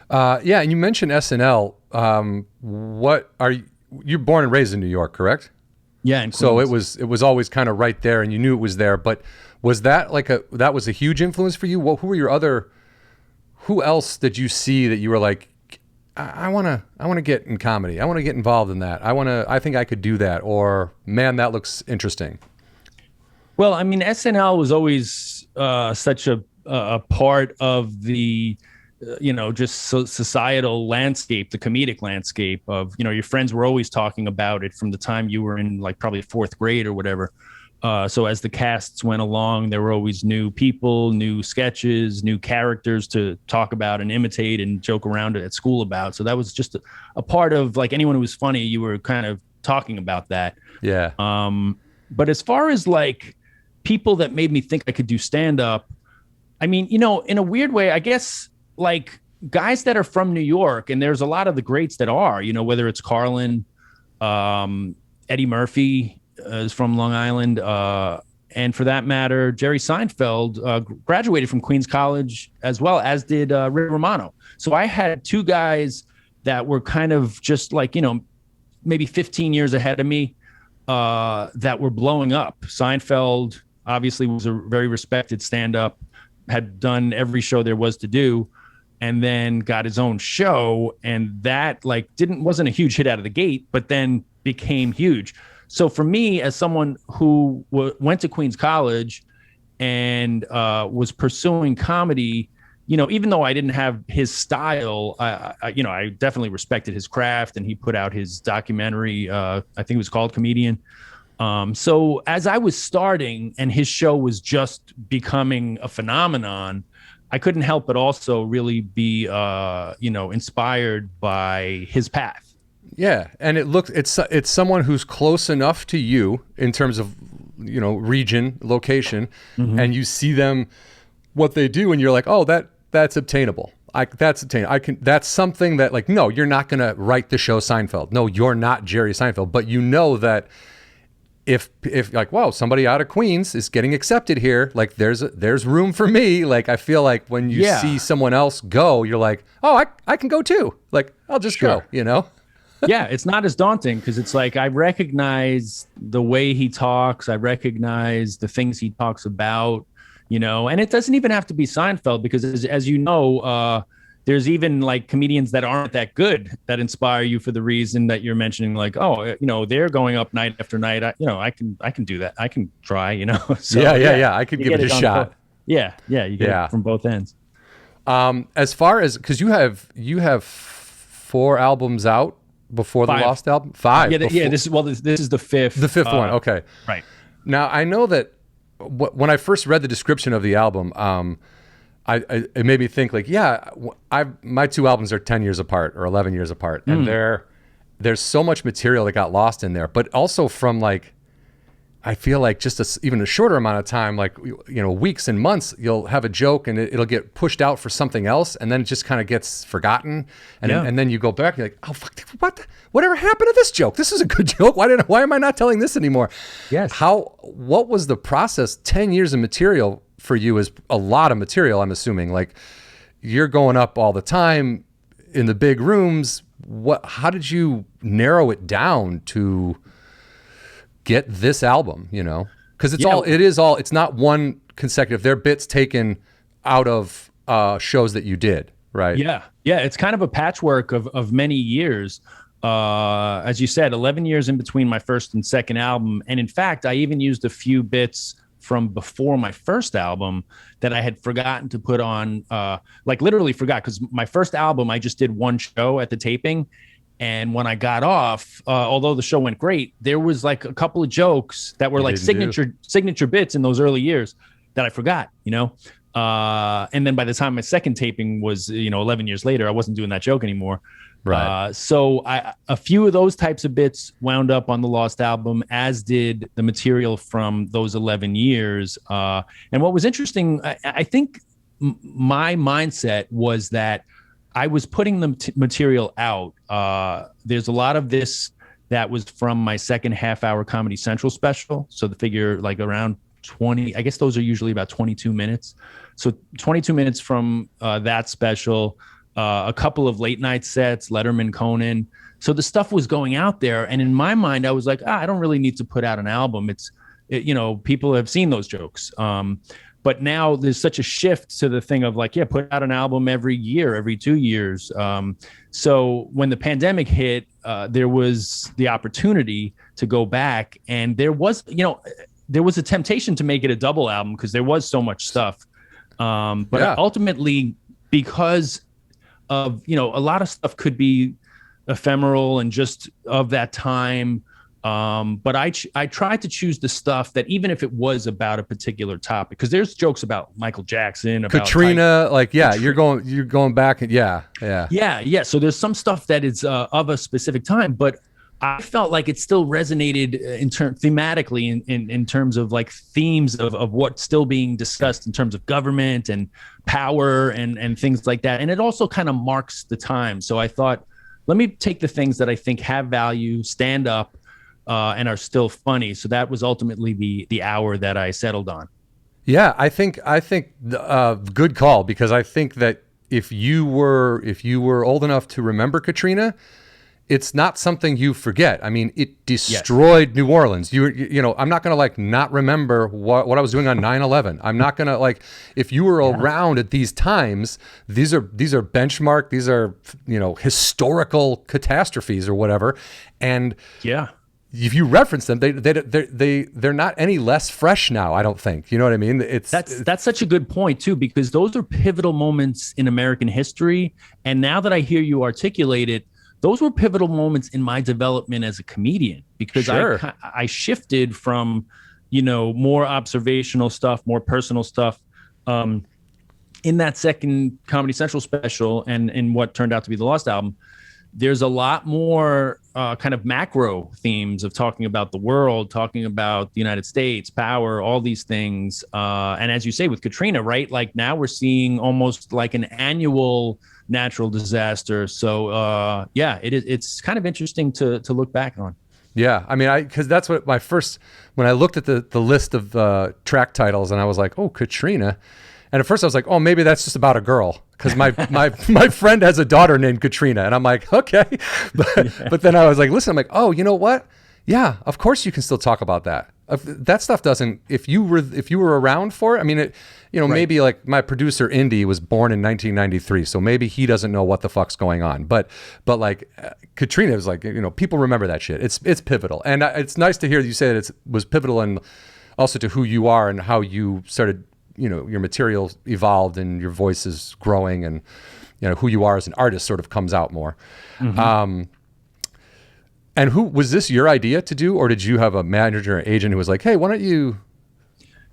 Speaker 1: Yeah. And you mentioned SNL. You're born and raised in New York, correct?
Speaker 3: Yeah.
Speaker 1: So it was always kind of right there, and you knew it was there, but was that that was a huge influence for you? Who else did you see that you were like, I want to get in comedy. I want to get involved in that. I think I could do that. Or, man, that looks interesting.
Speaker 3: Well, I mean, SNL was always such a part of the, just societal landscape, the comedic landscape of, your friends were always talking about it from the time you were in like probably fourth grade or whatever. So as the casts went along, there were always new people, new sketches, new characters to talk about and imitate and joke around at school about. So that was just a part of like anyone who was funny, you were kind of talking about that.
Speaker 1: Yeah.
Speaker 3: But as far as like people that made me think I could do stand up, I mean, in a weird way, I guess like guys that are from New York, and there's a lot of the greats that are, whether it's Carlin, Eddie Murphy, is from Long Island, and for that matter, Jerry Seinfeld graduated from Queens College as well, as did Ray Romano. So I had two guys that were kind of just like, maybe 15 years ahead of me that were blowing up. Seinfeld obviously was a very respected stand-up, had done every show there was to do, and then got his own show, and that like wasn't a huge hit out of the gate, but then became huge. So for me, as someone who went to Queens College and was pursuing comedy, even though I didn't have his style, I definitely respected his craft, and he put out his documentary. I think it was called Comedian. So as I was starting and his show was just becoming a phenomenon, I couldn't help but also really be, inspired by his path.
Speaker 1: Yeah, and it's someone who's close enough to you in terms of, region, location, and you see them, what they do, and you're like, oh, that's obtainable. That's obtainable. That's something that like, no, you're not gonna write the show Seinfeld. No, you're not Jerry Seinfeld, but you know that if like, wow, somebody out of Queens is getting accepted here, like there's room for me. Like I feel like when you see someone else go, you're like, oh, I can go too. Like I'll just go,
Speaker 3: Yeah, it's not as daunting because it's like I recognize the way he talks. I recognize the things he talks about, and it doesn't even have to be Seinfeld because as you know, there's even like comedians that aren't that good that inspire you for the reason that you're mentioning, like, oh, they're going up night after night. I can do that. I can try, So,
Speaker 1: yeah. I could give it a shot.
Speaker 3: You get it from both ends.
Speaker 1: As far as, because you have 4 albums out before the Lost album? 5.
Speaker 3: This is the fifth.
Speaker 1: The fifth one. Okay.
Speaker 3: Right.
Speaker 1: Now I know that when I first read the description of the album, it made me think like, my 2 albums are 10 years apart or 11 years apart, and there's so much material that got lost in there, but also from like, I feel like just even a shorter amount of time, like, weeks and months, you'll have a joke and it'll get pushed out for something else. And then it just kind of gets forgotten. And then you go back and you're like, oh, fuck, whatever happened to this joke? This is a good joke. Why am I not telling this anymore?
Speaker 3: Yes.
Speaker 1: What was the process? 10 years of material for you is a lot of material, I'm assuming. Like you're going up all the time in the big rooms. How did you narrow it down to get this album, because it's not one consecutive, they're bits taken out of shows that you did, right?
Speaker 3: Yeah It's kind of a patchwork of many years, as you said, 11 years in between my first and second album, and in fact I even used a few bits from before my first album that I had forgotten to put on, like literally forgot, because my first album I just did one show at the taping. And when I got off, although the show went great, there was like a couple of jokes that were like signature bits in those early years that I forgot, and then by the time my second taping was, 11 years later, I wasn't doing that joke anymore.
Speaker 1: Right.
Speaker 3: So a few of those types of bits wound up on the Lost album, as did the material from those 11 years. And what was interesting, I think my mindset was that I was putting the material out. There's a lot of this that was from my second half-hour Comedy Central special. So the figure like around 20, I guess those are usually about 22 minutes. So 22 minutes from that special, a couple of late night sets, Letterman, Conan. So the stuff was going out there. And in my mind, I was like, I don't really need to put out an album. People have seen those jokes. But now there's such a shift to the thing of like, yeah, put out an album every year, every 2 years. So when the pandemic hit, there was the opportunity to go back, and there was a temptation to make it a double album because there was so much stuff. But ultimately, because of, a lot of stuff could be ephemeral and just of that time. But I tried to choose the stuff that, even if it was about a particular topic, because there's jokes about Michael Jackson, about
Speaker 1: Katrina, you're going back and yeah. So there's some stuff that is of a specific time, but I felt like it still resonated thematically in terms of like themes of what's still being discussed in terms of government and power and things like that. And it also kind of marks the time. So I thought, let me take the things that I think have value, stand up, and are still funny. So that was ultimately the hour that I settled on. Yeah, I think good call, because I think that if you were old enough to remember Katrina, it's not something you forget. I mean, it destroyed New Orleans. I'm not going to not remember what I was doing on 9/11. I'm not going to if you were around at these times, these are benchmark, these are, historical catastrophes or whatever. And if you reference them, they're not any less fresh now, I don't think. You know what I mean?
Speaker 3: That's such a good point too, because those are pivotal moments in American history. And now that I hear you articulate it, those were pivotal moments in my development as a comedian, because I shifted from, more observational stuff, more personal stuff, in that second Comedy Central special and in what turned out to be the Lost album. There's a lot more kind of macro themes of talking about the world, talking about the United States, power, all these things. And as you say with Katrina, right? Like now we're seeing almost like an annual natural disaster. So it's kind of interesting to look back on.
Speaker 1: Yeah, I mean, because that's what when I looked at the list of track titles, and I was like, oh, Katrina. And at first I was like, oh, maybe that's just about a girl, because my friend has a daughter named Katrina. And I'm like, okay. But then I was like, listen, I'm like, oh, you know what? Yeah, of course you can still talk about that. That stuff doesn't, if you were around for it, I mean, maybe like my producer Indy was born in 1993, so maybe he doesn't know what the fuck's going on. But like Katrina was like, people remember that shit. It's pivotal. And it's nice to hear you say that it was pivotal, and also to who you are and how you started, your material evolved and your voice is growing, and who you are as an artist sort of comes out more. Mm-hmm. And who was this your idea to do, or did you have a manager or agent who was like, hey, why don't you?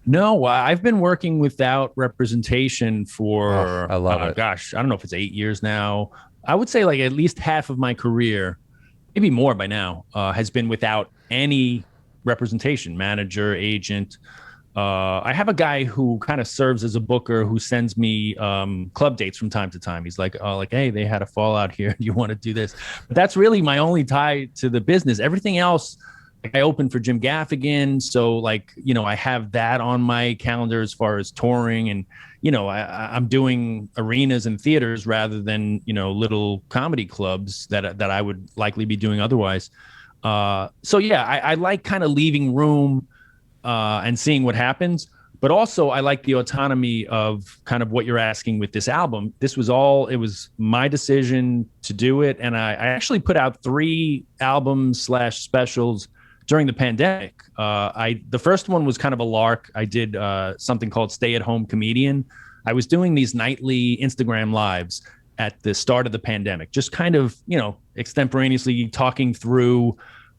Speaker 3: No, I've been working without representation for
Speaker 1: I love it.
Speaker 3: Gosh, I don't know if it's 8 years now. I would say like at least half of my career, maybe more by now, has been without any representation, manager, agent. I have a guy who kind of serves as a booker who sends me club dates from time to time. He's like, hey, they had a fallout here. Do you want to do this? But that's really my only tie to the business. Everything else, like I opened for Jim Gaffigan. So I have that on my calendar as far as touring, and, I'm doing arenas and theaters rather than, little comedy clubs that I would likely be doing otherwise. I like kind of leaving room and seeing what happens. But also I like the autonomy of kind of what you're asking with this album. It was my decision to do it. And I actually put out 3 albums/specials during the pandemic. The first one was kind of a lark. I did something called Stay at Home Comedian. I was doing these nightly Instagram lives at the start of the pandemic, just kind of, extemporaneously talking through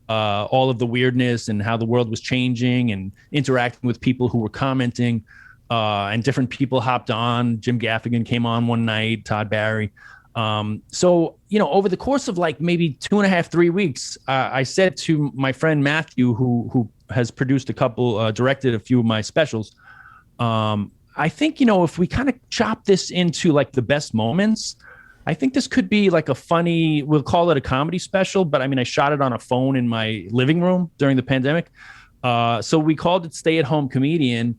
Speaker 3: all of the weirdness and how the world was changing, and interacting with people who were commenting, and different people hopped on. Jim Gaffigan came on one night, Todd Barry. Over the course of like maybe 2.5, 3 weeks, I said to my friend Matthew, who has produced directed a few of my specials, I think, if we kind of chop this into like the best moments, I think this could be like a funny, we'll call it a comedy special, but I mean, I shot it on a phone in my living room during the pandemic. So we called it Stay at Home Comedian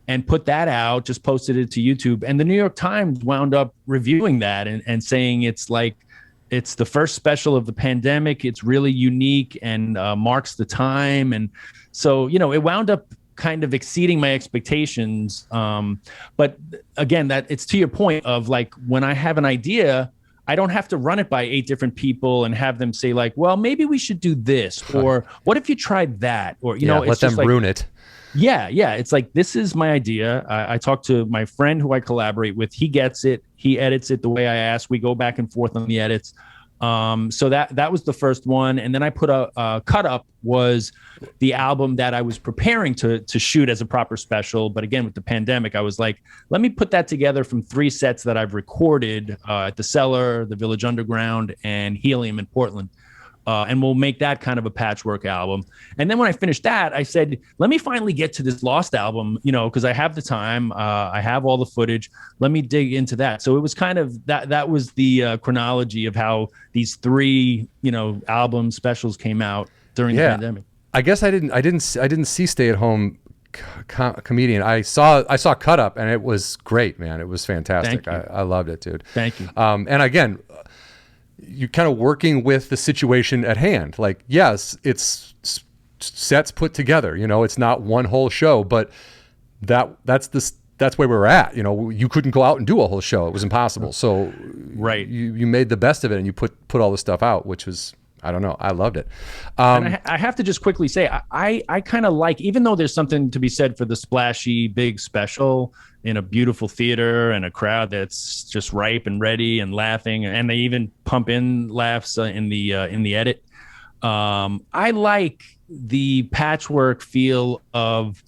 Speaker 3: and put that out, just posted it to YouTube. And the New York Times wound up reviewing that and saying it's the first special of the pandemic. It's really unique and marks the time. And so, it wound up kind of exceeding my expectations. But again, that it's to your point of like, when I have an idea, I don't have to run it by 8 different people and have them say like, well, maybe we should do this, or what if you tried that? Or, you know,
Speaker 1: let them ruin it.
Speaker 3: Yeah. It's like, this is my idea. I talk to my friend who I collaborate with. He gets it. He edits it the way I ask. We go back and forth on the edits. So that was the first one. And then I put a Cut Up was the album that I was preparing to shoot as a proper special. But again, with the pandemic, I was like, let me put that together from 3 sets that I've recorded at the Cellar, the Village Underground, and Helium in Portland. And we'll make that kind of a patchwork album. And then when I finished that, I said, let me finally get to this Lost album, you know, because I have the time. I have all the footage. Let me dig into that. So it was kind of that was the chronology of how these 3, you know, album specials came out during the pandemic.
Speaker 1: I guess I didn't see Stay at Home Comedian. I saw Cut Up, and it was great, man. It was fantastic. I loved it, dude.
Speaker 3: Thank you.
Speaker 1: And again, you kind of working with the situation at hand. Like, yes, it's sets put together, you know, it's not one whole show, but that's where we're at. You know, you couldn't go out and do a whole show. It was impossible. So
Speaker 3: right.
Speaker 1: You made the best of it, and you put all the stuff out, which was, I don't know, I loved it.
Speaker 3: And I have to just quickly say, I kind of like, even though there's something to be said for the splashy big special in a beautiful theater and a crowd that's just ripe and ready and laughing, and they even pump in laughs in the edit. I like the patchwork feel of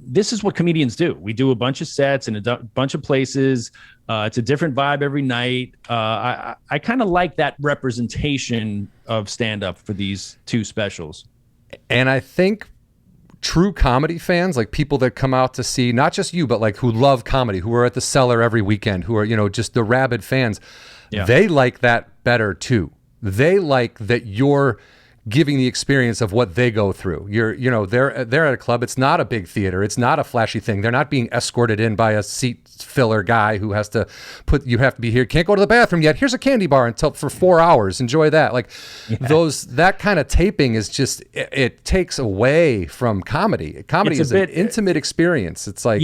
Speaker 3: this is what comedians do. We do a bunch of sets in a bunch of places. It's a different vibe every night. I kind of like that representation of stand-up for these 2 specials.
Speaker 1: And I think true comedy fans, like people that come out to see, not just you, but like who love comedy, who are at the Cellar every weekend, who are, you know, just the rabid fans, they like that better too. They like that you're giving the experience of what they go through. They're at a club. It's not a big theater. It's not a flashy thing. They're not being escorted in by a seat filler guy who has to you have to be here. Can't go to the bathroom yet. Here's a candy bar for 4 hours. Enjoy that. Like that kind of taping is just, it takes away from comedy. Comedy is an intimate experience. It's like,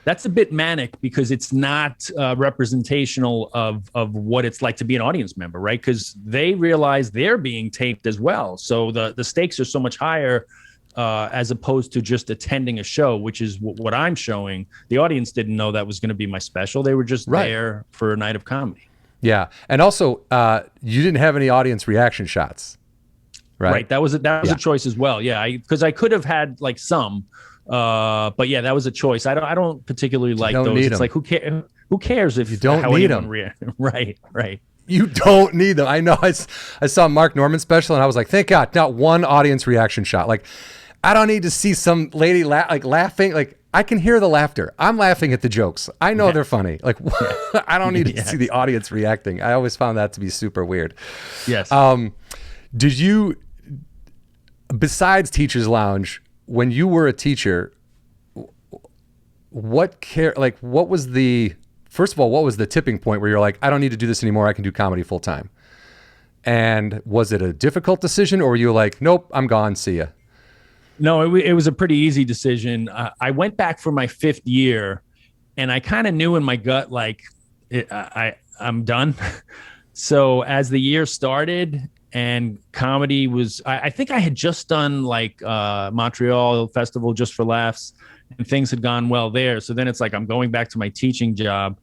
Speaker 3: that's a bit manic because it's not representational of what it's like to be an audience member, right? Because they realize they're being taped as well. So the stakes are so much higher as opposed to just attending a show, which is what I'm showing. The audience didn't know that was going to be my special. They were just there for a night of comedy. Yeah.
Speaker 1: And also, you didn't have any audience reaction shots, right?
Speaker 3: Right. That was a choice as well. Yeah. Because I could have had like some, but yeah, that was a choice. I don't particularly like those. It's like, who cares if
Speaker 1: you don't need them?
Speaker 3: Right.
Speaker 1: You don't need them. I know. I saw Mark Norman's special, and I was like, thank God, not one audience reaction shot. Like, I don't need to see some lady laughing. Like, I can hear the laughter. I'm laughing at the jokes. I know they're funny. Like, I don't need to see the audience reacting. I always found that to be super weird.
Speaker 3: Yes.
Speaker 1: Did you, besides Teachers Lounge, when you were a teacher, First of all, what was the tipping point where you're like, I don't need to do this anymore. I can do comedy full time? And was it a difficult decision, or were you like, nope, I'm gone. See ya?
Speaker 3: No, it was a pretty easy decision. I went back for my 5th year, and I kind of knew in my gut, like, I'm done. So as the year started and comedy was, I think I had just done like Montreal Festival just for laughs, and things had gone well there. So then it's like, I'm going back to my teaching job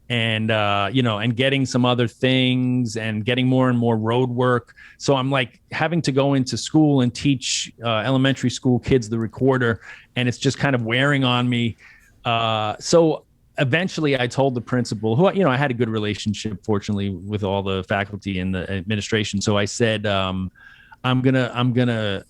Speaker 3: and, and getting some other things and getting more and more road work. So I'm like having to go into school and teach elementary school kids the recorder, and it's just kind of wearing on me. So eventually I told the principal, who, I had a good relationship, fortunately, with all the faculty and the administration. So I said, I'm gonna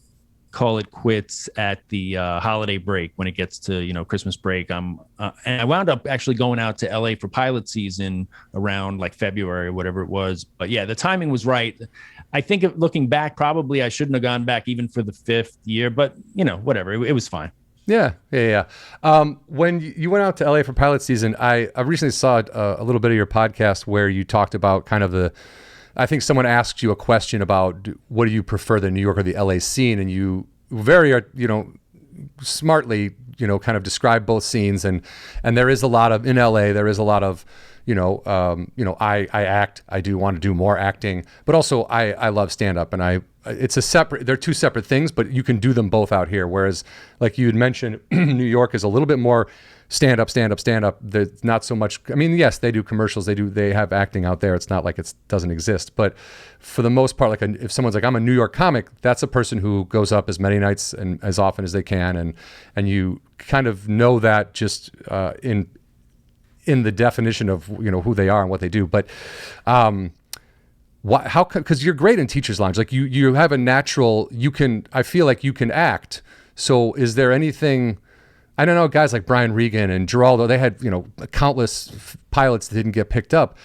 Speaker 3: call it quits at the holiday break when it gets to Christmas break. And I wound up actually going out to LA for pilot season around like February or whatever it was. But yeah, the timing was right. I think looking back, probably I shouldn't have gone back even for the 5th year, but whatever, it was fine.
Speaker 1: Yeah. When you went out to LA for pilot season, I recently saw a little bit of your podcast where you talked about kind of I think someone asked you a question about what do you prefer, the New York or the LA scene, and you very smartly, kind of describe both scenes, and there is a lot of, in LA, there is a lot of, I act, I do want to do more acting, but also I love stand up, and they're two separate things, but you can do them both out here. Whereas, like you had mentioned, New York is a little bit more stand up. There's not so much. I mean, yes, they do commercials. They have acting out there. It's not like it doesn't exist. But for the most part, like if someone's like, I'm a New York comic, that's a person who goes up as many nights and as often as they can, and you kind of know that just in the definition of who they are and what they do. But how? Because you're great in Teachers Lounge. Like you have a natural. I feel like you can act. So is there anything? I don't know, guys like Brian Regan and Geraldo, they had, countless pilots that didn't get picked up.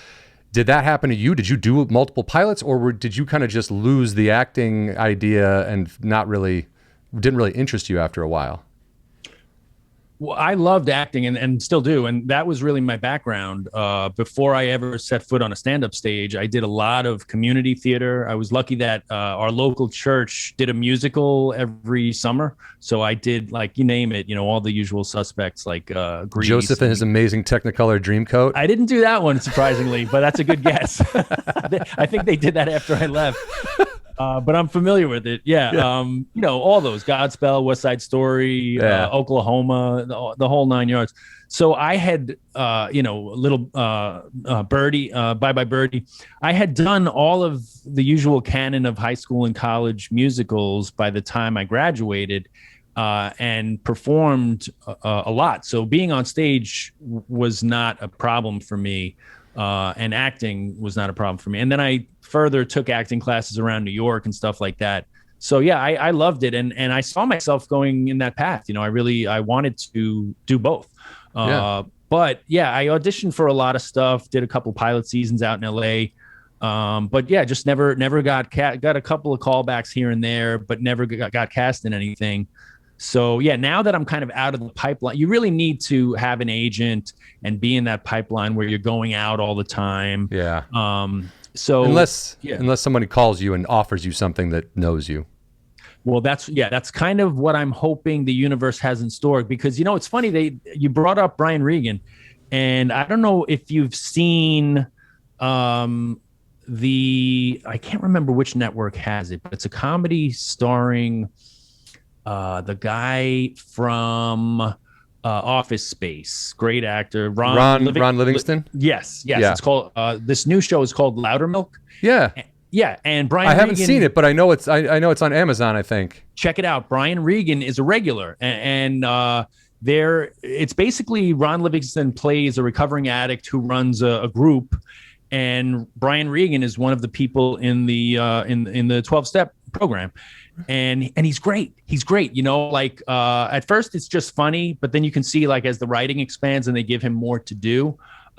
Speaker 1: Did that happen to you? Did you do multiple pilots, or did you kind of just lose the acting idea and didn't really interest you after a while?
Speaker 3: Well, I loved acting and still do. And that was really my background. Before I ever set foot on a stand-up stage, I did a lot of community theater. I was lucky that our local church did a musical every summer. So I did, like, you name it, all the usual suspects, like Grease.
Speaker 1: Joseph and his amazing Technicolor Dreamcoat.
Speaker 3: I didn't do that one, surprisingly, but that's a good guess. I think they did that after I left. But I'm familiar with it. Yeah. All those, Godspell, West Side Story, Oklahoma, the whole 9 yards. So I had, little Birdie, Bye Bye Birdie. I had done all of the usual canon of high school and college musicals by the time I graduated, and performed a lot. So being on stage was not a problem for me. And acting was not a problem for me. And then I further took acting classes around New York and stuff like that. So yeah, I loved it. And I saw myself going in that path. I wanted to do both. But yeah, I auditioned for a lot of stuff, did a couple pilot seasons out in LA. But yeah, just never got a couple of callbacks here and there, but never got cast in anything. So yeah, now that I'm kind of out of the pipeline, you really need to have an agent and be in that pipeline where you're going out all the time.
Speaker 1: Yeah.
Speaker 3: So
Speaker 1: unless somebody calls you and offers you something that knows you.
Speaker 3: Well, that's kind of what I'm hoping the universe has in store, because it's funny, you brought up Brian Regan, and I don't know if you've seen I can't remember which network has it, but it's a comedy starring the guy from Office Space, great actor, Ron
Speaker 1: Livingston.
Speaker 3: Yes. Yeah. It's called this new show is called Loudermilk. Yeah, and Brian.
Speaker 1: I haven't seen it, but I know it's on Amazon, I think.
Speaker 3: Check it out. Brian Regan is a regular, and it's basically Ron Livingston plays a recovering addict who runs a group, and Brian Regan is one of the people in the 12-step program. And he's great. At first it's just funny, but then you can see, like, as the writing expands and they give him more to do,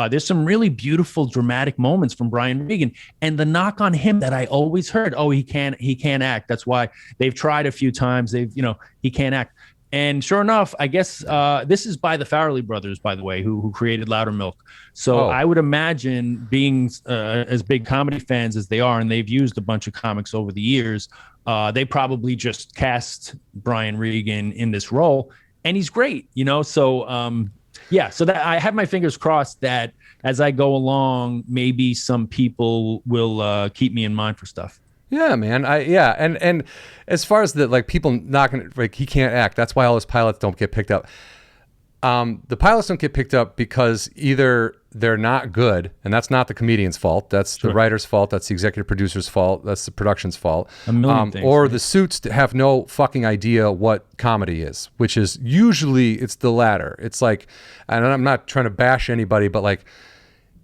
Speaker 3: there's some really beautiful dramatic moments from Brian Regan. And the knock on him that I always heard, he can't act. That's why they've tried a few times. He can't act. And sure enough, I guess this is by the Farrelly brothers, by the way, who created Loudermilk. So I would imagine, being as big comedy fans as they are, and they've used a bunch of comics over the years, they probably just cast Brian Regan in this role, and he's great, So so that I have my fingers crossed that as I go along, maybe some people will keep me in mind for stuff.
Speaker 1: Yeah, man. And as far as the, like, people not gonna, like, he can't act, that's why all his pilots don't get picked up. The pilots don't get picked up because either they're not good, and that's not the comedian's fault. That's the writer's fault. That's the executive producer's fault. That's the production's fault.
Speaker 3: A million things.
Speaker 1: Or the suits have no fucking idea what comedy is, which is usually, it's the latter. It's like, and I'm not trying to bash anybody, but like,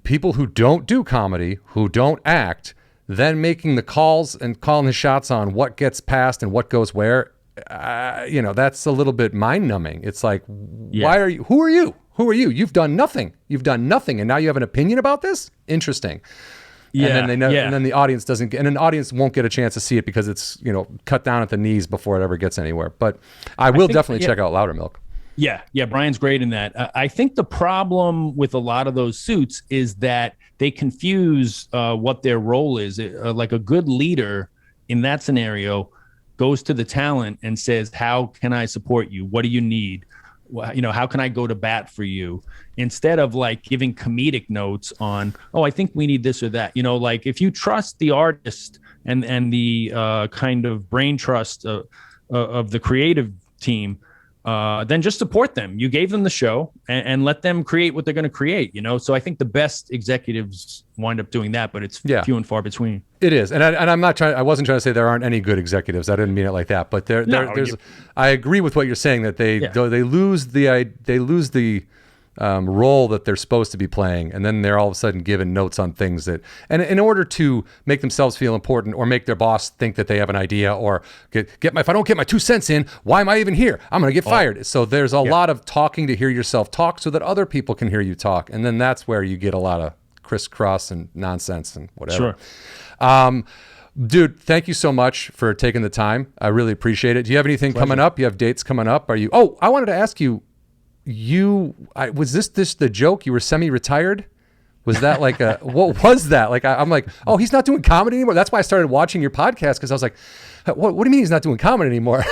Speaker 1: people who don't do comedy, who don't act, then making the calls and calling the shots on what gets passed and what goes where, that's a little bit mind numbing. It's like, who are you? You've done nothing. And now you have an opinion about this? Interesting. Yeah. And then and then the audience doesn't get, and an audience won't get a chance to see it because it's, cut down at the knees before it ever gets anywhere. But I will definitely check out Loudermilk.
Speaker 3: Yeah, Brian's great in that. I think the problem with a lot of those suits is that they confuse what their role is. Like a good leader in that scenario goes to the talent and says, how can I support you? What do you need? How can I go to bat for you? Instead of like giving comedic notes on, oh, I think we need this or that. Like if you trust the artist and the kind of brain trust of the creative team, then just support them. You gave them the show and let them create what they're going to create, So I think the best executives wind up doing that, but it's few and far between.
Speaker 1: It is. And I wasn't trying to say there aren't any good executives. I didn't mean it like that, but I agree with what you're saying, that they lose the role that they're supposed to be playing, and then they're all of a sudden given notes on things that, and in order to make themselves feel important or make their boss think that they have an idea, or if I don't get my 2 cents in, why am I even here? I'm going to get fired. So there's a lot of talking to hear yourself talk so that other people can hear you talk, and then that's where you get a lot of crisscross and nonsense and whatever.
Speaker 3: Sure.
Speaker 1: Dude, thank you so much for taking the time. I really appreciate it. Do you have anything coming up? You have dates coming up? I wanted to ask you, was this the joke? You were semi-retired? Was that like what was that? Like, I'm like, oh, he's not doing comedy anymore. That's why I started watching your podcast, because I was like, what do you mean he's not doing comedy anymore?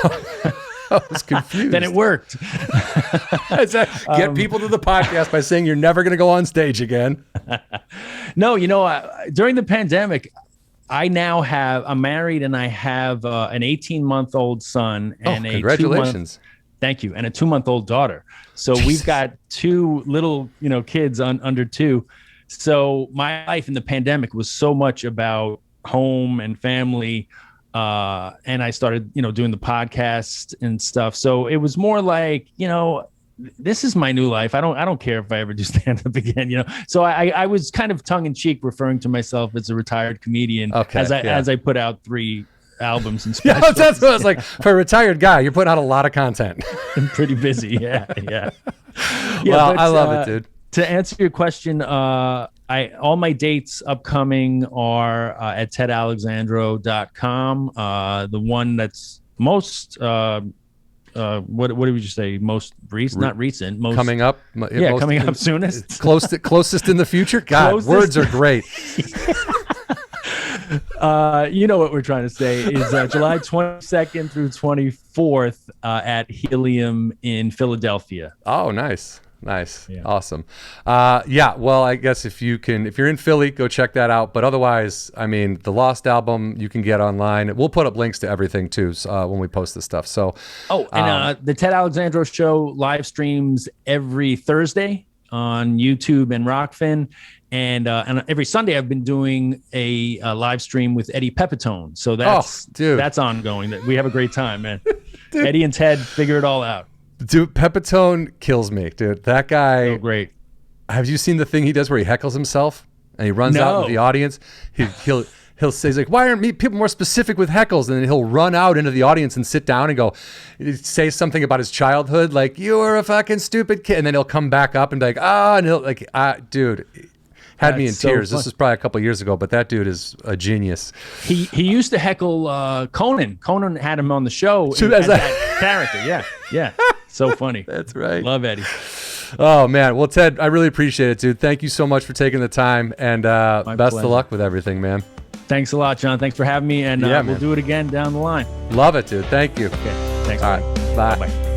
Speaker 1: I was confused.
Speaker 3: Then it worked.
Speaker 1: Get people to the podcast by saying you're never going to go on stage again.
Speaker 3: No, during the pandemic, I'm married, and I have an 18-month-old son and
Speaker 1: congratulations.
Speaker 3: Thank you. And a 2-month-old daughter. So we've got 2 little, kids under 2. So my life in the pandemic was so much about home and family. And I started, doing the podcast and stuff. So it was more like, this is my new life. I don't care if I ever do stand up again, So I was kind of tongue in cheek referring to myself as a retired comedian as I put out 3 albums and specials.
Speaker 1: Yeah, that's what I was like. For a retired guy, you're putting out a lot of content.
Speaker 3: I'm pretty busy. Yeah.
Speaker 1: Well, I love it, dude.
Speaker 3: To answer your question, all my dates upcoming are at tedalexandro.com. The one that's most what did we just say? Most recent, not recent. Most
Speaker 1: coming up.
Speaker 3: Coming up soonest.
Speaker 1: Closest in the future. God, words are great.
Speaker 3: You know what we're trying to say is July 22nd through 24th at Helium in Philadelphia.
Speaker 1: Oh, nice. Yeah. Awesome. Well, I guess if you're in Philly, go check that out. But otherwise, I mean, the Lost album you can get online. We'll put up links to everything too when we post this stuff. So,
Speaker 3: the Ted Alexandro show live streams every Thursday on YouTube and Rockfin. And every Sunday I've been doing a live stream with Eddie Pepitone. So that's ongoing. We have a great time, man. Eddie and Ted figure it all out.
Speaker 1: Dude, Pepitone kills me, dude. That guy.
Speaker 3: Oh, great.
Speaker 1: Have you seen the thing he does where he heckles himself and he runs out into the audience? He'll say, he's like, why aren't people more specific with heckles? And then he'll run out into the audience and sit down and say something about his childhood, like, you were a fucking stupid kid. And then he'll come back up and be like, and he'll dude. Had me in tears. This is probably a couple of years ago, but that dude is a genius.
Speaker 3: He used to heckle Conan. Conan had him on the show as that character. Yeah. So funny.
Speaker 1: That's right.
Speaker 3: Love Eddie.
Speaker 1: Oh, man. Well, Ted, I really appreciate it, dude. Thank you so much for taking the time, and best of luck with everything, man.
Speaker 3: Thanks a lot, John. Thanks for having me, and we'll do it again down the line.
Speaker 1: Love it, dude. Thank you.
Speaker 3: Okay. Thanks.
Speaker 1: All right. Bye.
Speaker 3: Bye.